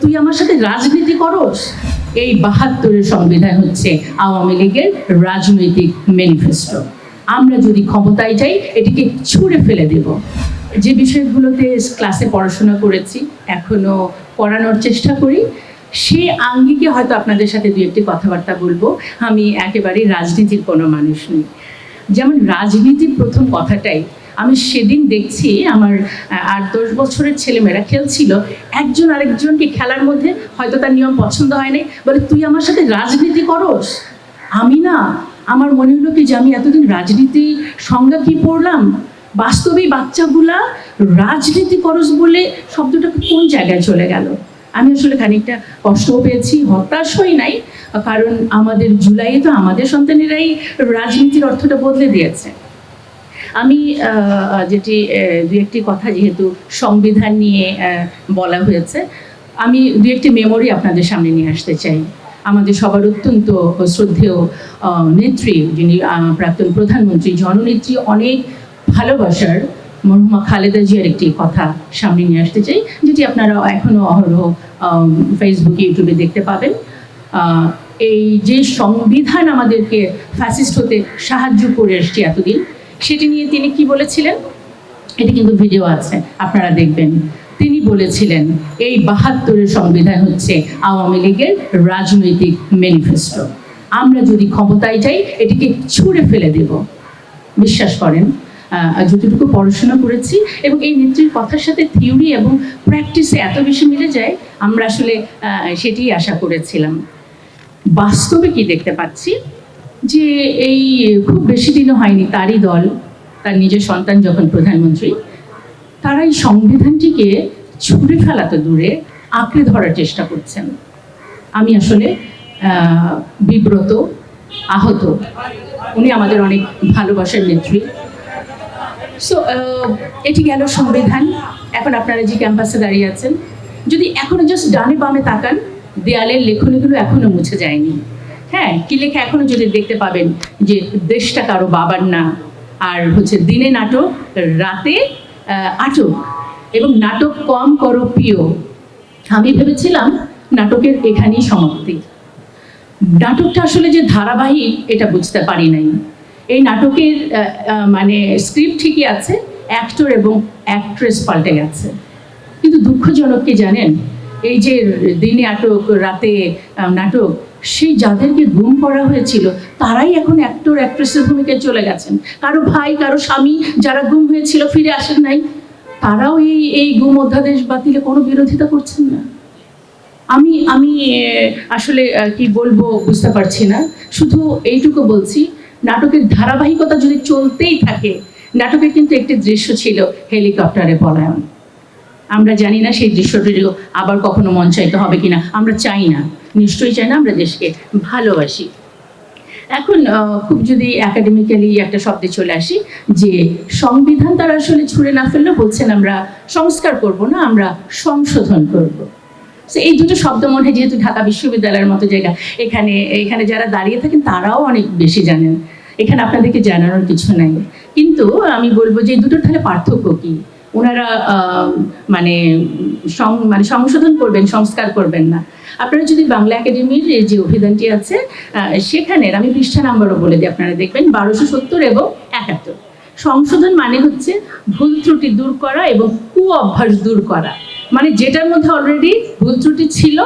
তুই আমার সাথে রাজনীতি করস। এই ৭২-এর সংবিধান হচ্ছে আওয়ামী লীগের রাজনৈতিক ম্যানিফেস্টো। আমরা যদি ক্ষমতায় যাই এটিকে ছুঁড়ে ফেলে দেব। যে বিষয়গুলোতে ক্লাসে পড়াশোনা করেছি, এখনো পড়ানোর চেষ্টা করি, সে আঙ্গিকে হয়তো আপনাদের সাথে দু একটি কথাবার্তা বলবো। আমি একেবারেই রাজনীতির কোনো মানুষ নই। যেমন রাজনীতির প্রথম কথাটাই আমি সেদিন দেখছি, আমার ৮-১০ বছরের ছেলেমেয়েরা খেলছিল, একজন আরেকজনকে খেলার মধ্যে হয়তো তার নিয়ম পছন্দ হয় নাই, বলে তুই আমার সাথে রাজনীতি করস। আমি না, আমার মনে হলো কি যে আমি এতদিন রাজনীতি সংজ্ঞা কি পড়লাম, বাস্তবেই বাচ্চাগুলা রাজনীতি করস বলে শব্দটা কোন জায়গায় চলে গেল। আমি আসলে খানিকটা কষ্টও পেয়েছি, হতাশ হই নাই, কারণ আমাদের জুলাইয়ে তো আমাদের সন্তানেরাই রাজনীতির অর্থটা বদলে দিয়েছে। আমি যেটি দু একটি কথা যেহেতু সংবিধান নিয়ে বলা হয়েছে, আমি দু একটি মেমোরি আপনাদের সামনে নিয়ে আসতে চাই। আমাদের সবার অত্যন্ত শ্রদ্ধেয় নেত্রী, যিনি প্রাক্তন প্রধানমন্ত্রী, জননেত্রী, অনেক ভালোবাসার মরহুমা খালেদা জিয়ার একটি কথা সামনে নিয়ে আসতে চাই, যেটি আপনারা এখনও অহরহ ফেসবুকে, ইউটিউবে দেখতে পাবেন। এই যে সংবিধান আমাদেরকে ফ্যাসিস্ট হতে সাহায্য করে এসছে এতদিন, সেটি নিয়ে তিনি কি বলেছিলেন, এটি কিন্তু ভিডিও আছে, আপনারা দেখবেন। তিনি বলেছিলেন এই ৭২-এর সংবিধান হচ্ছে আওয়ামী লীগের রাজনৈতিক ম্যানিফেস্টো। আমরা যদি ক্ষমতায় যাই এটিকে ছুঁড়ে ফেলে দেব। বিশ্বাস করেন, যতটুকু পড়াশোনা করেছি এবং এই নেত্রীর কথার সাথে থিওরি এবং প্র্যাকটিসে এত বেশি মিলে যায়, আমরা আসলে সেটিই আশা করেছিলাম। বাস্তবে কি দেখতে পাচ্ছি যে এই খুব বেশি দিনও হয়নি, তারই দল, তার নিজের সন্তান যখন প্রধানমন্ত্রী, তারা এই সংবিধানটিকে ছুঁড়ে ফেলা তো দূরে আঁকড়ে ধরার চেষ্টা করছেন। আমি আসলে বিব্রত, আহত। উনি আমাদের অনেক ভালোবাসার নেত্রী। সো এটি গেল সংবিধান। এখন আপনারা যে ক্যাম্পাসে দাঁড়িয়ে আছেন, যদি এখনো জাস্ট ডানে বামে তাকান, দেয়ালের লেখনীগুলো এখনো মুছে যায়নি। হ্যাঁ, কি লেখা এখনো যদি দেখতে পাবেন যে দেশটা কারো বাবার না, আর হচ্ছে দিনে নাটক, রাতে আটক, এবং নাটক কম করো প্রিয়। আমি ভেবেছিলাম নাটকের এখানেই সমাপ্তি। নাটকটা আসলে যে ধারাবাহিক এটা বুঝতে পারি নাই। এই নাটকের মানে স্ক্রিপ্ট ঠিকই আছে, অ্যাক্টর এবং অ্যাক্ট্রেস পাল্টে গেছে। কিন্তু দুঃখজনক কি জানেন, এই যে দিনে নাটক, রাতে নাটক, সেই যাদেরকে গুম করা হয়েছিল তারাই এখন অ্যাক্টর অ্যাক্ট্রেসের ভূমিকায় চলে গেছেন। কারো ভাই, কারো স্বামী যারা গুম হয়েছিল ফিরে আসেন নাই, তারাও এই গুম অধ্যাদেশ বাতিলে কোনো বিরোধিতা করছেন না। আমি আসলে কি বলবো বুঝতে পারছি না। শুধু এইটুকু বলছি, নাটকের ধারাবাহিকতা যদি চলতেই থাকে, নাটকের কিন্তু একটি দৃশ্য ছিল হেলিকপ্টারে পলায়ন। আমরা জানি না সেই দৃশ্যটিও আবার কখনো মঞ্চায়িত হবে কিনা, আমরা চাই না, নিশ্চয়ই চাই না, আমরা দেশকে ভালোবাসি। এখন খুব যদি একাডেমিক্যালি একটা শব্দে চলে আসি, যে সংবিধান তারা আসলে ছুঁড়ে না ফেললেও বলছেন আমরা সংস্কার করব না, আমরা সংশোধন করব। এই দুটো শব্দ মনে হয়, যেহেতু ঢাকা বিশ্ববিদ্যালয়ের মতো জায়গা, এখানে যারা দাঁড়িয়ে থাকেন তারাও অনেক বেশি জানেন, এখানে আপনাদেরকে জানানোর কিছু নাই। কিন্তু আমি বলবো যে দুটোর তাহলে পার্থক্য কি। ওনারা মানে সংশোধন করবেন, সংস্কার করবেন না। আপনারা যদি বাংলা একাডেমির যে অভিধানটি আছে সেখানের আমি পৃষ্ঠা নাম্বারও বলে দিই, আপনারা দেখবেন 1270 এবং 71। সংশোধন মানে হচ্ছে ভুল ত্রুটি দূর করা এবং কু অভ্যাস দূর করা, মানে যেটার মধ্যে অলরেডি ভুল ত্রুটি ছিল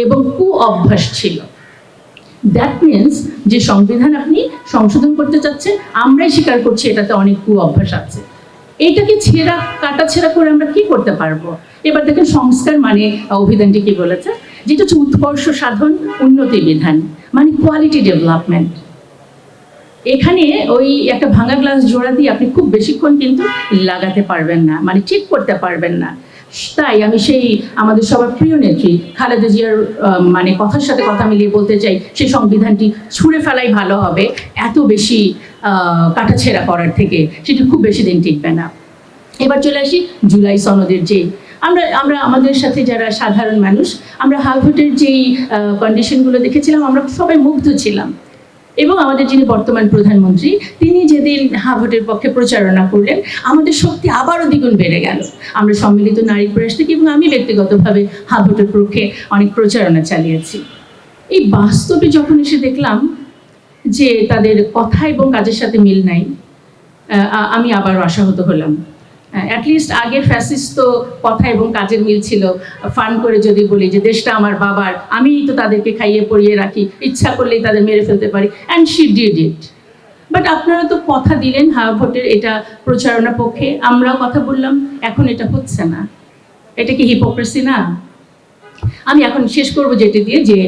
এবং কু অভ্যাস ছিল। দ্যাট মিনস যে সংবিধান আপনি সংশোধন করতে চাচ্ছেন, আমরাই স্বীকার করছি এটাতে অনেক কু অভ্যাস আছে। এইটাকে কাটাছেঁড়া করে আমরা কি করতে পারবো। এবার দেখেন সংস্কার মানে অভিধানটি কি বলেছে, যেটা হচ্ছে উৎকর্ষ সাধন, উন্নতি বিধান, মানে কোয়ালিটি ডেভেলপমেন্ট। এখানে ওই একটা ভাঙা গ্লাস জোড়া দিয়ে আপনি খুব বেশিক্ষণ কিন্তু লাগাতে পারবেন না, মানে ঠিক করতে পারবেন না। তাই আমি সেই আমাদের সবার প্রিয় নেত্রী খালেদা জিয়ার মানে কথার সাথে কথা মিলিয়ে বলতে চাই, সেই সংবিধানটি ছুঁড়ে ফেলাই ভালো হবে, এত বেশি কাটাছেঁড়া করার থেকে সেটি খুব বেশি দিন টিকবে না। এবার চলে আসি জুলাই সনদের যে আমরা আমাদের সাথে যারা সাধারণ মানুষ, আমরা হাল ভোটের যেই কন্ডিশনগুলো দেখেছিলাম, আমরা সবাই মুগ্ধ ছিলাম। এবং আমাদের যিনি বর্তমান প্রধানমন্ত্রী, তিনি যেদিন হ্যাঁ ভোটের পক্ষে প্রচারণা করলেন, আমাদের শক্তি আবারও দ্বিগুণ বেড়ে গেল। আমরা সম্মিলিত নারী প্রয়াস থেকে এবং আমি ব্যক্তিগতভাবে হ্যাঁ ভোটের পক্ষে অনেক প্রচারণা চালিয়েছি। এই বাস্তবে যখন এসে দেখলাম যে তাদের কথা এবং কাজের সাথে মিল নাই, আমি আবার আশাহত হলাম। অ্যাটলিস্ট আগের ফ্যাসিস্ট তো কথা এবং কাজের মিল ছিল, ফান করে যদি বলি যে দেশটা আমার বাবার, আমিই তো তাদেরকে খাইয়ে পরিয়ে রাখি, ইচ্ছা করলেই তাদের মেরে ফেলতে পারি, and she did it. But আপনারা তো কথা দিলেন হ্যাঁ ভোটের এটা প্রচারণা পক্ষে, আমরাও কথা বললাম, এখন এটা হচ্ছে না। এটা কি হিপোক্রেসি না? আমি এখন শেষ করব যেটি দিয়ে, যে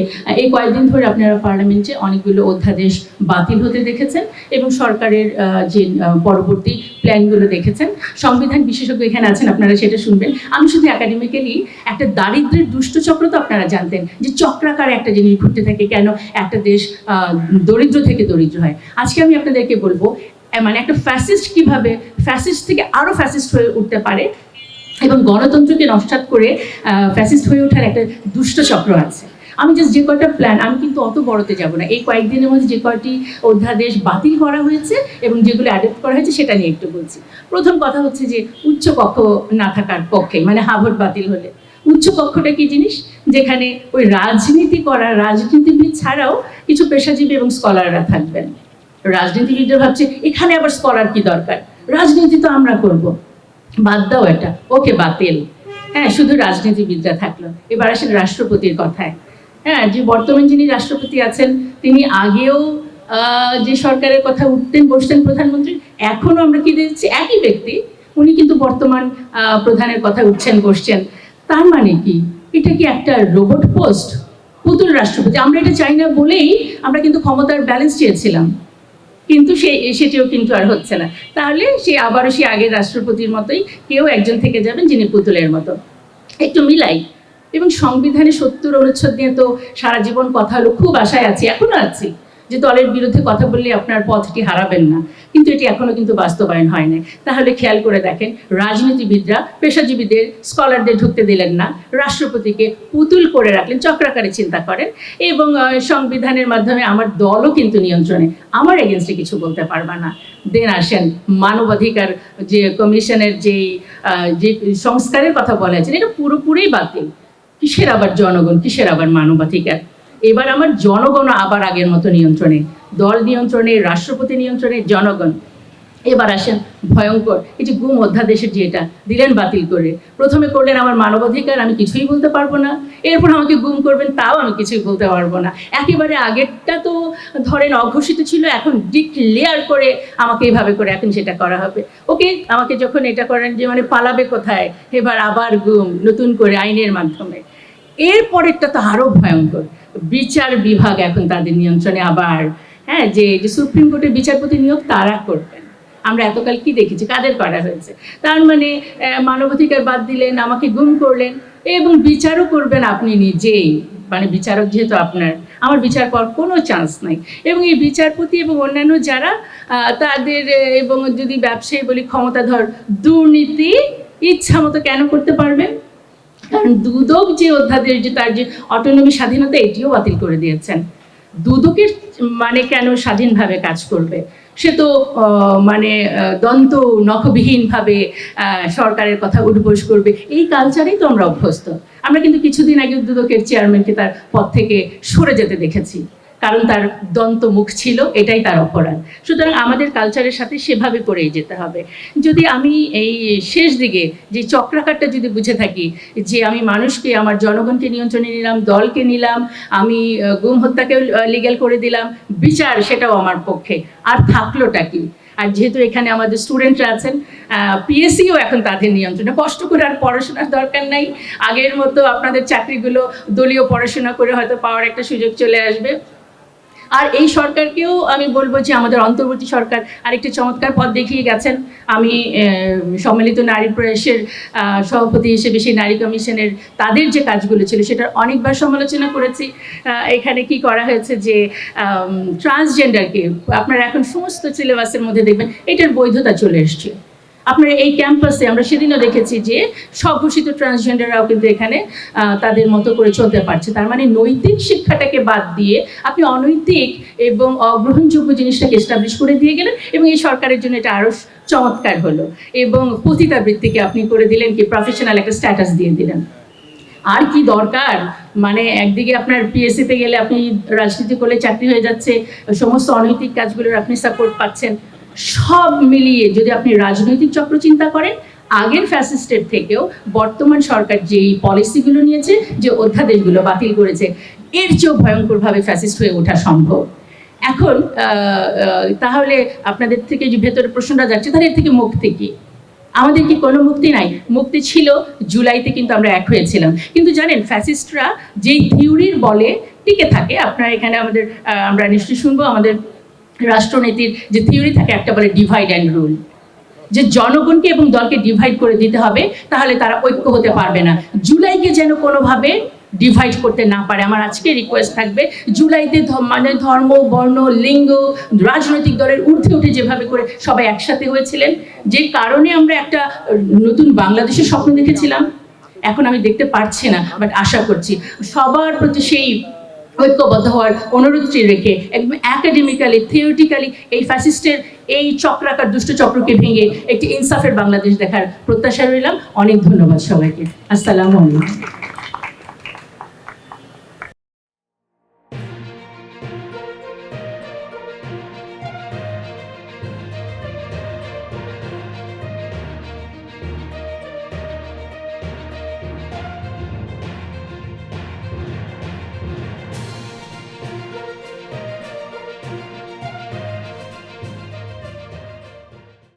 এই কয়েকদিন ধরে আপনারা পার্লামেন্টে অনেকগুলো অধ্যাদেশ বাতিল হতে দেখেছেন এবং সরকারের যে পরবর্তী প্ল্যানগুলো দেখেছেন। সংবিধান বিশেষজ্ঞ এখানে আছেন, আপনারা সেটা শুনবেন। আমি শুধু একাডেমিক্যালি একটা দারিদ্র্যের দুষ্টচক্র তো আপনারা জানতেন, যে চক্রাকারে একটা জিনিস ঘুরতে থাকে, কেন একটা দেশ দরিদ্র থেকে দরিদ্র হয়। আজকে আমি আপনাদেরকে বলবো মানে একটা ফ্যাসিস্ট কিভাবে ফ্যাসিস্ট থেকে আরও ফ্যাসিস্ট হয়ে উঠতে পারে এবং গণতন্ত্রকে নস্যাৎ করে ফ্যাসিস্ট হয়ে ওঠার একটা দুষ্ট চক্র আছে। আমি জাস্ট যে কয়টা প্ল্যান, আমি কিন্তু অত বড়তে যাব না, এই কয়েকদিনের মধ্যে যে কয়টি অধ্যাদেশ বাতিল করা হয়েছে এবং যেগুলো অ্যাডপ্ট করা হয়েছে সেটা নিয়ে একটু বলছি। প্রথম কথা হচ্ছে যে উচ্চ কক্ষ না থাকার পক্ষে, মানে হ্যাঁ ভোট বাতিল হলে উচ্চ কক্ষটা কি জিনিস, যেখানে ওই রাজনীতি করা রাজনীতিবিদ ছাড়াও কিছু পেশাজীবী এবং স্কলাররা থাকবেন। রাজনীতিবিদরা ভাবছে এখানে আবার স্কলার কি দরকার, রাজনীতি তো আমরা করব, বাদ দাও এটা, ওকে বাতিল। হ্যাঁ, শুধু রাজনীতিবিদরা থাকলো। এবার আসেন রাষ্ট্রপতির কথায়। হ্যাঁ, যে বর্তমান যিনি রাষ্ট্রপতি আছেন, তিনি আগেও যে সরকারের কথা উঠতেন বসতেন প্রধানমন্ত্রী, এখনও আমরা কি দেখছি একই ব্যক্তি, উনি কিন্তু বর্তমান প্রধানের কথা উঠছেন বসছেন। তার মানে কি, এটা কি একটা রোবট পোস্ট, পুতুল রাষ্ট্রপতি? আমরা এটা চাই না বলেই আমরা কিন্তু ক্ষমতার ব্যালেন্স চেয়েছিলাম, কিন্তু সেটিও কিন্তু আর হচ্ছে না। তাহলে আবারও আগের রাষ্ট্রপতির মতোই কেউ একজন থেকে যাবেন যিনি পুতুলের মতো। একটু মিলাই। এবং সংবিধানে 70 অনুচ্ছেদ নিয়ে তো সারা জীবন কথা হলো, খুব আশায় আছি, এখনো আছি যে দলের বিরুদ্ধে কথা বললে আপনার পথটি হারাবেন না, কিন্তু এটি এখনো কিন্তু বাস্তবায়ন হয় না। তাহলে খেয়াল করে দেখেন, রাজনীতিবিদরা পেশাজীবীদের স্কলারদের ঢুকতে দিলেন না, রাষ্ট্রপতিকে পুতুল করে রাখলেন, চক্রাকারে চিন্তা করেন, এবং সংবিধানের মাধ্যমে আমার দলও কিন্তু নিয়ন্ত্রণে, আমার এগেনস্টে কিছু বলতে পারবা না। দেন আসেন মানবাধিকার যে কমিশনের যে সংস্কারের কথা বলা হয়েছে, এটা পুরোপুরি বাতিল। কিসের আবার জনগণ, কিসের আবার মানবাধিকার? এবার আমার জনগণ আবার আগের মতো নিয়ন্ত্রণে, দল নিয়ন্ত্রণে, রাষ্ট্রপতি নিয়ন্ত্রণে, জনগণ। এবার আসেন ভয়ঙ্কর এই যে গুম অধ্যাদেশের, যেটা দিলেন বাতিল করে, প্রথমে করলেন আমার মানবাধিকার, আমি কিছুই বলতে পারবো না, এরপর আমাকে গুম করবেন, তাও আমি কিছুই বলতে পারবো না। একেবারে আগেরটা তো ধরেন অঘোষিত ছিল, এখন ডিক্লেয়ার করে আমাকে এইভাবে করে এখন সেটা করা হবে। ওকে, আমাকে যখন এটা করেন যে মানে পালাবে কোথায়, এবার আবার গুম নতুন করে আইনের মাধ্যমে। এরপরেরটা তো আরও ভয়ঙ্কর, বিচার বিভাগ এখন তাদের নিয়ন্ত্রণে আবার। হ্যাঁ, যে সুপ্রিম কোর্টের বিচারপতি নিয়োগ তারা করবেন। আমরা এতকাল কি দেখেছি, কাদের করা হয়েছে? তার মানে মানবাধিকার বাদ দিলেন, আমাকে গুম করলেন, এবং বিচারও করবেন আপনি নিজেই, মানে বিচারক যেহেতু আপনার, আমার বিচার পাওয়ার কোনো চান্স নাই। এবং এই বিচারপতি এবং অন্যান্য যারা তাদের, এবং যদি ব্যবসায়ী বলি ক্ষমতাধর, দুর্নীতি ইচ্ছা মতো কেন করতে পারবেন? কারণ দুদক যে অধ্যাদেশ, যে তার যে অটোনমি স্বাধীনতা, এটিও বাতিল করে দিয়েছেন। দুদকের মানে কেন স্বাধীনভাবে কাজ করবে? সে তো মানে দন্ত নখবিহীনভাবে সরকারের কথা উঠবোস করবে। এই কালচারেই তো আমরা অভ্যস্ত। আমরা কিন্তু কিছুদিন আগে দুদকের চেয়ারম্যানকে তার পদ থেকে সরে যেতে দেখেছি, কারণ তার দন্ত মুখ ছিল, এটাই তার অপরাধ। সুতরাং আমাদের কালচারের সাথে সেভাবে করেই যেতে হবে। যদি আমি এই শেষ দিকে যে চক্রাকারটা যদি বুঝে থাকি, যে আমি মানুষকে, আমার জনগণকে নিয়ন্ত্রণে নিলাম, দলকে নিলাম, আমি গুম হত্যাকেও লিগ্যাল করে দিলাম, বিচার সেটাও আমার পক্ষে, আর থাকলোটা কি? আর যেহেতু এখানে আমাদের স্টুডেন্টরা আছেন, পিএসসিও এখন তাদের নিয়ন্ত্রণে, কষ্ট করে আর পড়াশোনার দরকার নাই। আগের মতো আপনাদের চাকরিগুলো দলীয় পড়াশোনা করে হয়তো পাওয়ার একটা সুযোগ চলে আসবে। আর এই সরকারকেও আমি বলবো যে আমাদের অন্তর্বর্তী সরকার আরেকটি চমৎকার পথ দেখিয়ে গেছেন। আমি সম্মিলিত নারী প্রয়াসের সভাপতি হিসেবে সেই নারী কমিশনের তাদের যে কাজগুলো ছিল সেটার অনেকবার সমালোচনা করেছি। এখানে কি করা হয়েছে যে ট্রান্সজেন্ডারকে আপনারা এখন সমস্ত সিলেবাসের মধ্যে দেখবেন এটার বৈধতা চলে এসছে। আপনার এই ক্যাম্পাসে আমরা সেদিনও দেখেছি যে স্বঘোষিত ট্রান্সজেন্ডাররাও কিন্তু এখানে তাদের মতো করে চলতে পারছে। তার মানে নৈতিক শিক্ষাটাকে বাদ দিয়ে আপনি অনৈতিক এবং অগ্রহণযোগ্য জিনিসটাকে এস্টাবলিশ করে দিয়ে গেলেন, এবং এই সরকারের জন্য এটা আরও চমৎকার হলো। এবং পতিতাবৃত্তিকে আপনি করে দিলেন কি প্রফেশনাল একটা স্ট্যাটাস দিয়ে দিলেন। আর কি দরকার? মানে একদিকে আপনার পিএসসিতে গেলে আপনি রাজনীতি করলে চাকরি হয়ে যাচ্ছে, সমস্ত অনৈতিক কাজগুলোর আপনি সাপোর্ট পাচ্ছেন। সব মিলিয়ে যদি আপনি রাজনৈতিক চক্র চিন্তা করেন, আগের ফ্যাসিস্টের থেকেও বর্তমান সরকার যেই পলিসিগুলো নিয়েছে, যে অধ্যাদেশগুলো বাতিল করেছে, এর চেয়েও ভয়ঙ্করভাবে ফ্যাসিস্ট হয়ে ওঠা সম্ভব। এখন তাহলে আপনাদের থেকে যে ভেতরে প্রশ্নটা যাচ্ছে, তাহলে এর থেকে মুক্তি কি? আমাদের কি কোনো মুক্তি নাই? মুক্তি ছিল, জুলাইতে কিন্তু আমরা এক হয়েছিলাম। কিন্তু জানেন, ফ্যাসিস্টরা যেই থিওরির বলে টিকে থাকে, আপনার এখানে আমাদের আমরা নিশ্চয়ই শুনবো, আমাদের রাষ্ট্রনীতির যে থিওরি থাকে, একটা বলে ডিভাইড অ্যান্ড রুল, যে জনগণকে এবং দলকে ডিভাইড করে দিতে হবে, তাহলে তারা ঐক্য হতে পারবে না। জুলাইকে যেন কোনোভাবে ডিভাইড করতে না পারে। আমার আজকে রিকোয়েস্ট থাকবে, জুলাইতে মানে ধর্ম, বর্ণ, লিঙ্গ, রাজনৈতিক দলের ঊর্ধ্বে উঠে যেভাবে করে সবাই একসাথে হয়েছিলেন, যে কারণে আমরা একটা নতুন বাংলাদেশের স্বপ্ন দেখেছিলাম, এখন আমি দেখতে পারছি না, বাট আশা করছি সবার প্রতি সেই ঐক্যবদ্ধ হওয়ার অনুরোধটি রেখে একদম একাডেমিক্যালি, থিওরিটিক্যালি এই ফ্যাসিস্টের এই চক্রাকার দুষ্ট চক্রকে ভেঙে একটি ইনসাফের বাংলাদেশ দেখার প্রত্যাশা রইলাম। অনেক ধন্যবাদ সবাইকে। আসসালামু আলাইকুম।